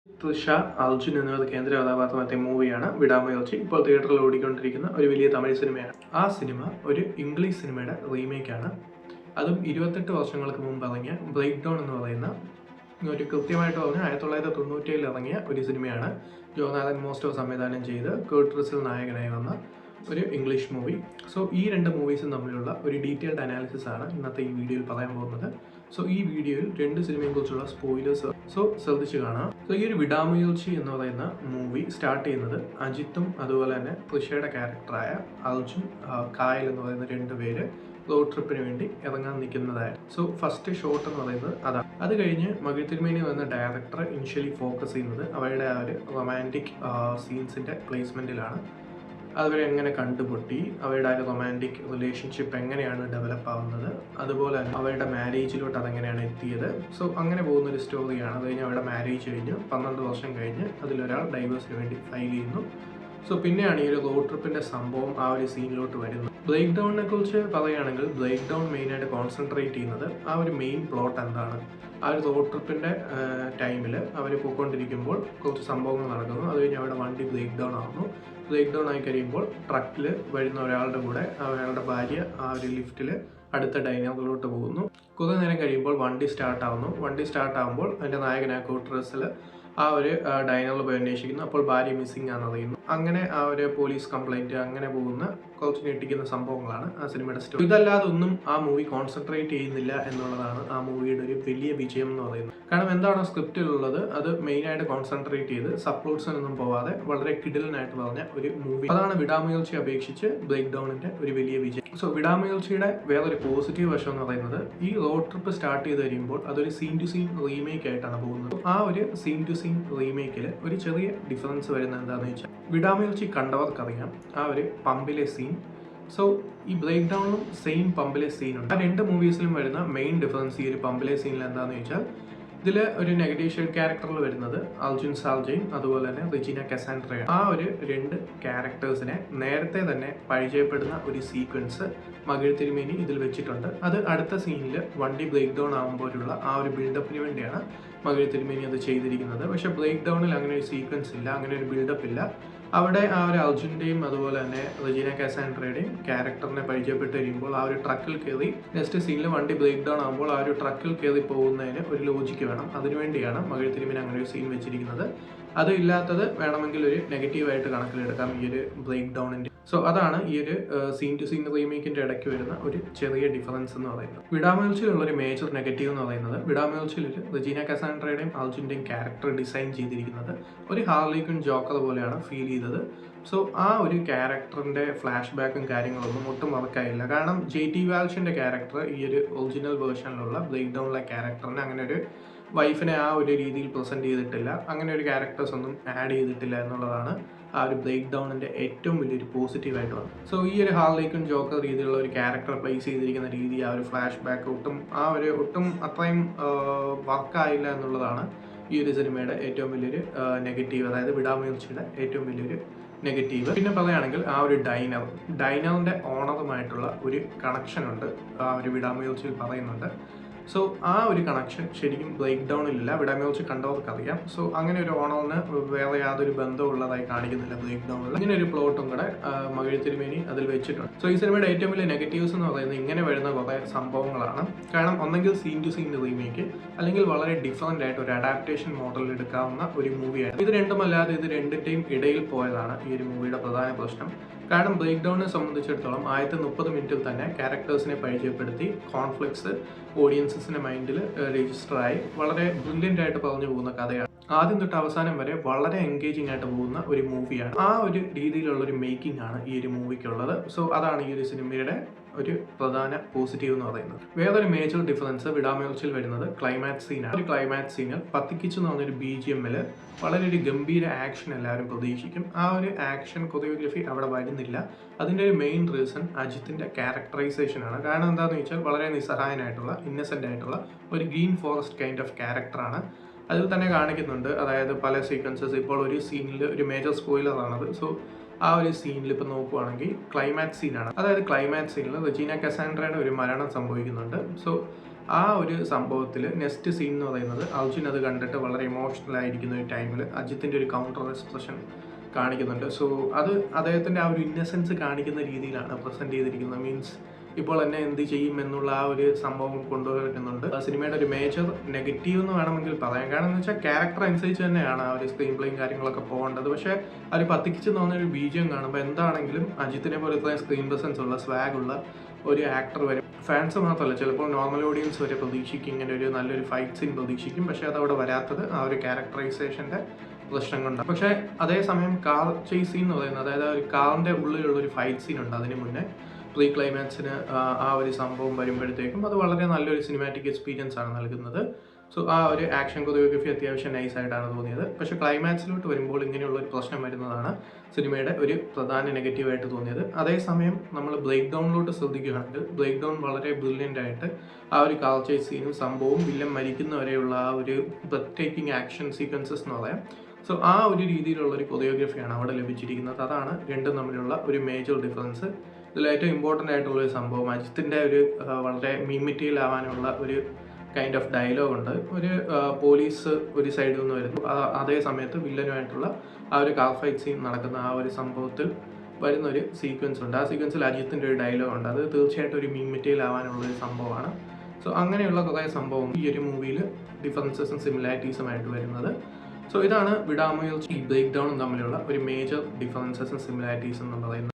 തൃഷ, അർജുൻ എന്നിവർ കേന്ദ്ര കഥാപാത്രമെത്തിയ മൂവിയാണ് വിടാമുയർച്ചി. ഇപ്പോൾ തിയേറ്ററിൽ ഓടിക്കൊണ്ടിരിക്കുന്ന ഒരു വലിയ തമിഴ് സിനിമയാണ്. ആ സിനിമ ഒരു ഇംഗ്ലീഷ് സിനിമയുടെ റീമേക്കാണ്. അതും 28 വർഷങ്ങൾക്ക് മുമ്പ് ഇറങ്ങിയ ബ്രേക്ക് ഡൗൺ എന്ന് പറയുന്ന ഒരു കൃത്യമായിട്ട് പറഞ്ഞാൽ 1997 ഇറങ്ങിയ ഒരു സിനിമയാണ്. ജോനാഥൻ മോസ്റ്റോ സംവിധാനം ചെയ്ത് കേർട്ട് റസൽ നായകനായി വന്ന ഒരു ഇംഗ്ലീഷ് മൂവി. സോ ഈ രണ്ട് മൂവീസും തമ്മിലുള്ള ഒരു ഡീറ്റെയിൽഡ് അനാലിസിസ് ആണ് ഇന്നത്തെ ഈ വീഡിയോയിൽ പറയാൻ പോകുന്നത്. സോ ഈ വീഡിയോയിൽ രണ്ട് സിനിമയെ കുറിച്ചുള്ള സ്പോയിലേഴ്സ് ശ്രദ്ധിച്ച് കാണാം. സോ ഈ ഒരു വിടാമുയർച്ചി എന്ന് പറയുന്ന മൂവി സ്റ്റാർട്ട് ചെയ്യുന്നത് അജിത്തും അതുപോലെ തന്നെ തൃഷയുടെ ക്യാരക്ടറായ അർജുൻ, കായൽ എന്ന് പറയുന്ന രണ്ടുപേര് റോഡ് ട്രിപ്പിന് വേണ്ടി ഇറങ്ങാൻ നിൽക്കുന്നതായിരുന്നു. സോ ഫസ്റ്റ് ഷോട്ട് എന്ന് പറയുന്നത് അതാണ്. അത് കഴിഞ്ഞ് മകിഴ് തിരുമേനി എന്ന ഡയറക്ടർ ഇനിഷ്യലി ഫോക്കസ് ചെയ്യുന്നത് അവരുടെ ആ ഒരു റൊമാൻറ്റിക് സീൻസിൻ്റെ പ്ലേസ്മെൻറ്റിലാണ്. അവരെ എങ്ങനെ കണ്ടുമുട്ടി, അവരുടെ ആ റൊമാൻറ്റിക് റിലേഷൻഷിപ്പ് എങ്ങനെയാണ് ഡെവലപ്പ് ആവുന്നത്, അതുപോലെ തന്നെ അവരുടെ മാരേജിലോട്ട് അതെങ്ങനെയാണ് എത്തിയത്. സോ അങ്ങനെ പോകുന്നൊരു സ്റ്റോറിയാണ്. അത് കഴിഞ്ഞ് അവരുടെ മാരേജ് കഴിഞ്ഞ് 12 വർഷം കഴിഞ്ഞ് അതിലൊരാൾ ഡൈവേഴ്സിന് വേണ്ടി ഫയൽ ചെയ്യുന്നു. സോ പിന്നെയാണ് ഈ ഒരു റോഡ് ട്രിപ്പിൻ്റെ സംഭവം ആ ഒരു സീനിലോട്ട് വരുന്നത്. ബ്രേക്ക് ഡൗണിനെ കുറിച്ച് പറയുകയാണെങ്കിൽ ബ്രേക്ക് ഡൗൺ മെയിനായിട്ട് കോൺസെൻട്രേറ്റ് ചെയ്യുന്നത് ആ ഒരു മെയിൻ പ്ലോട്ട് എന്താണ്. ആ ഒരു റോഡ് ട്രിപ്പിൻ്റെ ടൈമിൽ അവർ പോയിക്കൊണ്ടിരിക്കുമ്പോൾ കുറച്ച് സംഭവങ്ങൾ നടക്കുന്നു. അത് കഴിഞ്ഞ് അവരുടെ വണ്ടി ബ്രേക്ക് ഡൗൺ ആവുന്നു. ബ്രേക്ക് ഡൗൺ ആയി കഴിയുമ്പോൾ ട്രക്കിൽ വരുന്ന ഒരാളുടെ കൂടെ അയാളുടെ ഭാര്യ ആ ഒരു ലിഫ്റ്റിൽ അടുത്ത ഡൈനറിലോട്ട് പോകുന്നു. കുറേ നേരം കഴിയുമ്പോൾ വണ്ടി സ്റ്റാർട്ട് ആവുന്നു. വണ്ടി സ്റ്റാർട്ട് ആകുമ്പോൾ അതിൻ്റെ നായകനായ കേർട്ട് റസൽ ആ ഒരു ഡൈനറിൽ പോയി അന്വേഷിക്കുന്നു. അപ്പോൾ ഭാര്യ മിസ്സിംഗ് ആണെന്ന് അറിയുന്നു. അങ്ങനെ ആ ഒരു പോലീസ് കംപ്ലൈൻറ്റ് അങ്ങനെ പോകുന്ന കുറച്ച് ഞെട്ടിക്കുന്ന സംഭവങ്ങളാണ് ആ സിനിമയുടെ സ്റ്റോറി. ഇതല്ലാതെ ഒന്നും ആ മൂവി കോൺസെൻട്രേറ്റ് ചെയ്യുന്നില്ല എന്നുള്ളതാണ് ആ മൂവിയുടെ ഒരു വലിയ വിജയം എന്ന് പറയുന്നത്. കാരണം എന്താണോ സ്ക്രിപ്റ്റിലുള്ളത് അത് മെയിനായിട്ട് കോൺസെൻട്രേറ്റ് ചെയ്ത് സബ്പ്ലോട്ട്സിനൊന്നും പോവാതെ വളരെ കിടിലനായിട്ട് പറഞ്ഞ ഒരു മൂവി. അതാണ് വിടാമുയർച്ചയെ അപേക്ഷിച്ച് ബ്രേക്ക് ഡൗണിൻ്റെ ഒരു വലിയ വിജയം. സോ വിടാമുയർച്ചയുടെ വേറൊരു പോസിറ്റീവ് വശം എന്ന് പറയുന്നത് ഈ റോഡ് ട്രിപ്പ് സ്റ്റാർട്ട് ചെയ്ത് കഴിയുമ്പോൾ അതൊരു സീൻ ടു സീൻ റീമേക്ക് ആയിട്ടാണ് പോകുന്നത്. ആ ഒരു സീൻ ടു സീൻ റീമേക്കിൽ ഒരു ചെറിയ ഡിഫറൻസ് വരുന്നത് എന്താണെന്ന് വെച്ചാൽ വിടാമുയർച്ചി കണ്ടവർക്കറിയാം ആ ഒരു പമ്പിലെ സീൻ. സോ ഈ ബ്രേക്ക് ഡൗണിലും സെയിം പമ്പിലെ സീനുണ്ട്. ആ രണ്ട് മൂവീസിലും വരുന്ന മെയിൻ ഡിഫറൻസ് ഈ ഒരു പമ്പിലെ സീനിൽ എന്താണെന്ന് വെച്ചാൽ ഇതിൽ ഒരു നെഗറ്റീവ് ഷെയ്ഡ് ക്യാരക്ടറിൽ വരുന്നത് അർജുൻ സാൽജയും അതുപോലെ തന്നെ റെജീന കസാൻഡ്രയാണ്. ആ ഒരു രണ്ട് ക്യാരക്ടേഴ്സിനെ നേരത്തെ തന്നെ പരിചയപ്പെടുന്ന ഒരു സീക്വൻസ് മകിഴ് തിരുമേനി ഇതിൽ വെച്ചിട്ടുണ്ട്. അത് അടുത്ത സീനിൽ വണ്ടി ബ്രേക്ക് ഡൗൺ ആകുമ്പോഴുള്ള ആ ഒരു ബിൽഡപ്പിന് വേണ്ടിയാണ് മകിഴ് തിരുമേനി അത് ചെയ്തിരിക്കുന്നത്. പക്ഷേ ബ്രേക്ക് ഡൗണിൽ അങ്ങനെ ഒരു സീക്വൻസ് ഇല്ല, അങ്ങനെ ഒരു ബിൽഡപ്പ് ഇല്ല. അവിടെ ആ ഒരു അർജുൻ്റെയും അതുപോലെ തന്നെ റെജീന കസാൻഡ്രയുടെയും ക്യാരക്ടറിനെ പരിചയപ്പെട്ട് കഴിയുമ്പോൾ ആ ഒരു ട്രക്കിൽ കയറി നെക്സ്റ്റ് സീനിൽ വണ്ടി ബ്രേക്ക് ഡൗൺ ആകുമ്പോൾ ആ ഒരു ട്രക്കിൽ കയറി പോകുന്നതിന് ഒരു ലോജിക്ക് വേണം. അതിനുവേണ്ടിയാണ് മകിഴ് തിരുമേനി അങ്ങനെ ഒരു സീൻ വെച്ചിരിക്കുന്നത്. അത് ഇല്ലാത്തത് വേണമെങ്കിൽ ഒരു നെഗറ്റീവായിട്ട് കണക്കിലെടുക്കാം ഈ ഒരു ബ്രേക്ക് ഡൗണിൻ്റെ. സോ അതാണ് ഈ ഒരു സീൻ ടു സീൻ റീമേക്കിൻ്റെ ഇടയ്ക്ക് വരുന്ന ഒരു ചെറിയ ഡിഫറൻസ് എന്ന് പറയുന്നത്. വിടാമുയർച്ചിയിലുള്ള ഒരു മേജർ നെഗറ്റീവ് എന്ന് പറയുന്നത് വിടാമുയർച്ചിയിൽ റെജീന കസാൻഡ്രയുടെയും അർജുൻ്റെയും ക്യാരക്ടർ ഡിസൈൻ ചെയ്തിരിക്കുന്നത് ഒരു ഹാർലി ക്വിൻ ജോക്കർ പോലെയാണ് ഫീൽ ചെയ്തത്. സോ ആ ഒരു ക്യാരക്ടറിൻ്റെ ഫ്ലാഷ് ബാക്കും കാര്യങ്ങളൊന്നും ഒട്ടും വർക്കായില്ല. കാരണം JT വാൽഷിൻ്റെ ക്യാരക്ടർ ഈ ഒരു ഒറിജിനൽ വേർഷനിലുള്ള ബ്രേക്ക് ഡൗണിലെ ക്യാരക്ടറിന് അങ്ങനെ ഒരു വൈഫിനെ ആ ഒരു രീതിയിൽ പ്രസൻറ്റ് ചെയ്തിട്ടില്ല. അങ്ങനെ ഒരു ക്യാരക്ടേഴ്സ് ഒന്നും ആഡ് ചെയ്തിട്ടില്ല എന്നുള്ളതാണ് ആ ഒരു ബ്രേക്ക് ഡൗണിൻ്റെ ഏറ്റവും വലിയൊരു പോസിറ്റീവായിട്ട് വന്നത്. സോ ഈ ഒരു ഹാർലി ക്വിൻ ജോക്കർ രീതിയിലുള്ള ഒരു ക്യാരക്ടർ പ്ലേസ് ചെയ്തിരിക്കുന്ന രീതി, ആ ഒരു ഫ്ലാഷ് ബാക്ക് ഒട്ടും അത്രയും വർക്കായില്ല എന്നുള്ളതാണ് ഈ ഒരു സിനിമയുടെ ഏറ്റവും വലിയൊരു നെഗറ്റീവ്, അതായത് വിടാമുയർച്ചിയുടെ ഏറ്റവും വലിയൊരു നെഗറ്റീവ്. പിന്നെ പറയുകയാണെങ്കിൽ ആ ഒരു ഡൈനറിൻ്റെ ഓണറുമായിട്ടുള്ള ഒരു കണക്ഷൻ ഉണ്ട് ആ ഒരു വിടാമുയർച്ചിയിൽ പറയുന്നുണ്ട്. സോ ആ ഒരു കണക്ഷൻ ശരിക്കും ബ്രേക്ക് ഡൗണിലില്ല. വിടാമുയർച്ചി കണ്ടവർക്കറിയാം. സോ അങ്ങനെ ഒരു ഓണറിന് വേറെ യാതൊരു ബന്ധമുള്ളതായി കാണിക്കുന്നില്ല ബ്രേക്ക് ഡൗണിൽ. ഇങ്ങനെ ഒരു പ്ലോട്ടും കൂടെ മകിഴ് തിരുമേനി അതിൽ വെച്ചിട്ടുണ്ട്. സോ ഈ സിനിമയുടെ ഏറ്റവും വലിയ നെഗറ്റീവ്സ് എന്ന് പറയുന്നത് ഇങ്ങനെ വരുന്ന കുറേ സംഭവങ്ങളാണ്. കാരണം ഒന്നെങ്കിൽ സീൻ ടു സീൻ റീമേക്ക്, അല്ലെങ്കിൽ വളരെ ഡിഫറൻ്റ് ആയിട്ട് ഒരു അഡാപ്റ്റേഷൻ മോഡൽ എടുക്കാവുന്ന ഒരു മൂവിയാണ്. ഇത് രണ്ടുമല്ലാതെ ഇത് രണ്ടിൻ്റെയും ഇടയിൽ പോയതാണ് ഈ ഒരു മൂവിയുടെ പ്രധാന പ്രശ്നം. കാരണം ബ്രേക്ക് ഡൗണിനെ സംബന്ധിച്ചിടത്തോളം 30 മിനിറ്റിൽ തന്നെ ക്യാരക്ടേഴ്സിനെ പരിചയപ്പെടുത്തി കോൺഫ്ലിക്ട്സ് ഓഡിയൻസിൻ്റെ മൈൻഡിൽ രജിസ്റ്ററായി വളരെ ബ്രില്യൻ്റ് ആയിട്ട് പറഞ്ഞു പോകുന്ന കഥയാണ്. ആദ്യം തൊട്ട് അവസാനം വരെ വളരെ എൻഗേജിങ് ആയിട്ട് പോകുന്ന ഒരു മൂവിയാണ്. ആ ഒരു രീതിയിലുള്ളൊരു മേക്കിംഗ് ആണ് ഈ ഒരു മൂവിക്കുള്ളത്. സോ അതാണ് ഈ ഒരു സിനിമയുടെ ഒരു പ്രധാന പോസിറ്റീവ് എന്ന് പറയുന്നത്. വേറൊരു മേജർ ഡിഫറൻസ് വിടാമുയർച്ചിയിൽ വരുന്നത് ക്ലൈമാക്സ് സീനാണ്. ഒരു ക്ലൈമാക്സ് സീനിൽ പത്തിക്കിച്ച് എന്ന് പറഞ്ഞൊരു BGMൽ വളരെ ഒരു ഗംഭീര ആക്ഷൻ എല്ലാവരും പ്രതീക്ഷിക്കും. ആ ഒരു ആക്ഷൻ കൊറിയോഗ്രഫി അവിടെ വരുന്നില്ല. അതിൻ്റെ ഒരു മെയിൻ റീസൺ അജിത്തിൻ്റെ ക്യാരക്ടറൈസേഷൻ ആണ്. കാരണം എന്താണെന്ന് വെച്ചാൽ വളരെ നിസ്സഹായനായിട്ടുള്ള ഇന്നസെൻ്റ് ആയിട്ടുള്ള ഒരു ഗ്രീൻ ഫോറസ്റ്റ് കൈൻഡ് ഓഫ് ക്യാരക്ടറാണ് അതിൽ തന്നെ കാണിക്കുന്നുണ്ട്. അതായത് പല സീക്വൻസസ്, ഇപ്പോൾ ഒരു സീനിൽ ഒരു മേജർ സ്പോയിലറാണത്. സോ ആ ഒരു സീനിൽ ഇപ്പോൾ നോക്കുവാണെങ്കിൽ ക്ലൈമാക്സ് സീനാണ്. അതായത് ക്ലൈമാക്സ് സീനിൽ റെജീന കസാൻഡ്രയുടെ ഒരു മരണം സംഭവിക്കുന്നുണ്ട്. സോ ആ ഒരു സംഭവത്തിൽ നെക്സ്റ്റ് സീൻ എന്ന് പറയുന്നത് അർജുൻ അത് കണ്ടിട്ട് വളരെ ഇമോഷണൽ ആയിരിക്കുന്ന ഒരു ടൈമിൽ അജിത്തിൻ്റെ ഒരു കൗണ്ടർ എക്സ്പ്രഷൻ കാണിക്കുന്നുണ്ട്. സോ അത് അദ്ദേഹത്തിൻ്റെ ആ ഒരു ഇന്നസെൻസ് കാണിക്കുന്ന രീതിയിലാണ് പ്രസൻറ്റ് ചെയ്തിരിക്കുന്നത്. മീൻസ് ഇപ്പോൾ എന്നെ എന്ത് ചെയ്യും എന്നുള്ള ആ ഒരു സംഭവം കൊണ്ടുവരുന്നുണ്ട്. സിനിമയുടെ ഒരു മേജർ നെഗറ്റീവ് എന്ന് വേണമെങ്കിൽ പറയാം. കാരണം എന്ന് വെച്ചാൽ ക്യാരക്ടർ അനുസരിച്ച് തന്നെയാണ് ആ ഒരു സ്ക്രീൻ പ്ലേയും കാര്യങ്ങളൊക്കെ പോകേണ്ടത്. പക്ഷേ അവർ പത്തിക്കിച്ച് തോന്നുന്ന ഒരു ബീജം കാണുമ്പോൾ എന്താണെങ്കിലും അജിത്തിനെ പോലത്തെ സ്ക്രീൻ പ്രസൻസ് ഉള്ള സ്വാഗുള്ള ഒരു ആക്ടർ വരും. ഫാൻസ് മാത്രമല്ല, ചിലപ്പോൾ നോർമൽ ഓഡിയൻസ് വരെ പ്രതീക്ഷിക്കും, ഇങ്ങനെ ഒരു നല്ലൊരു ഫൈറ്റ് സീൻ പ്രതീക്ഷിക്കും. പക്ഷേ അതവിടെ വരാത്തത് ആ ഒരു ക്യാരക്ടറൈസേഷൻ്റെ പ്രശ്നം കൊണ്ടാണ്. പക്ഷേ അതേസമയം കാർ ചേസ് സീൻ എന്ന് പറയുന്നത്, അതായത് ഒരു കാറിൻ്റെ ഉള്ളിലുള്ള ഒരു ഫൈറ്റ് സീൻ ഉണ്ട്. അതിന് മുന്നേ പ്രീ ക്ലൈമാക്സിന് ആ ഒരു സംഭവം വരുമ്പോഴത്തേക്കും അത് വളരെ നല്ലൊരു സിനിമാറ്റിക് എക്സ്പീരിയൻസ് ആണ് നൽകുന്നത്. സോ ആ ഒരു ആക്ഷൻ കൊറിയോഗ്രഫി അത്യാവശ്യം നൈസായിട്ടാണ് തോന്നിയത്. പക്ഷേ ക്ലൈമാക്സിലോട്ട് വരുമ്പോൾ ഇങ്ങനെയുള്ള ഒരു പ്രശ്നം വരുന്നതാണ് സിനിമയുടെ ഒരു പ്രധാന നെഗറ്റീവായിട്ട് തോന്നിയത്. അതേസമയം നമ്മൾ ബ്രേക്ക് ഡൗണിലോട്ട് ശ്രദ്ധിക്കുകയാണെങ്കിൽ ബ്രേക്ക് ഡൗൺ വളരെ ബ്രില്യൻ്റ് ആയിട്ട് ആ ഒരു കാർ ചേസ് സീനും സംഭവവും വില്ലൻ മരിക്കുന്നവരെയുള്ള ആ ഒരു ബ്രെത്ത് ടേക്കിംഗ് ആക്ഷൻ സീക്വൻസസ് എന്ന് പറയാം. സോ ആ ഒരു രീതിയിലുള്ളൊരു കൊറിയോഗ്രഫിയാണ് അവിടെ ലഭിച്ചിരിക്കുന്നത്. അതാണ് രണ്ടും തമ്മിലുള്ള ഒരു മേജർ ഡിഫറൻസ്. ഇതിൽ ഏറ്റവും ഇമ്പോർട്ടൻ്റ് ആയിട്ടുള്ളൊരു സംഭവം അജിത്തിൻ്റെ ഒരു വളരെ മീമിറ്റിയിൽ ആവാനുള്ള ഒരു കൈൻഡ് ഓഫ് ഡയലോഗ് ഉണ്ട്. ഒരു പോലീസ് ഒരു സൈഡിൽ നിന്ന് വരുന്നു, അതേ സമയത്ത് വില്ലനുമായിട്ടുള്ള ആ ഒരു കാർ ഫൈറ്റ് സീൻ നടക്കുന്ന ആ ഒരു സംഭവത്തിൽ വരുന്നൊരു സീക്വൻസ് ഉണ്ട്. ആ സീക്വൻസിൽ അജിത്തിൻ്റെ ഒരു ഡയലോഗ് ഉണ്ട്. അത് തീർച്ചയായിട്ടും ഒരു മീമിറ്റിയിൽ ആവാനുള്ളൊരു സംഭവമാണ്. സോ അങ്ങനെയുള്ള കുറേ സംഭവം ഈ ഒരു മൂവിയിൽ ഡിഫറൻസസും സിമിലാരിറ്റീസുമായിട്ട് വരുന്നത്. സോ ഇതാണ് വിടാമുയർച്ചി ബ്രേക്ക് ഡൗണും തമ്മിലുള്ള ഒരു മേജർ ഡിഫറൻസസും സിമിലാരിറ്റീസ് എന്ന് പറയുന്നത്.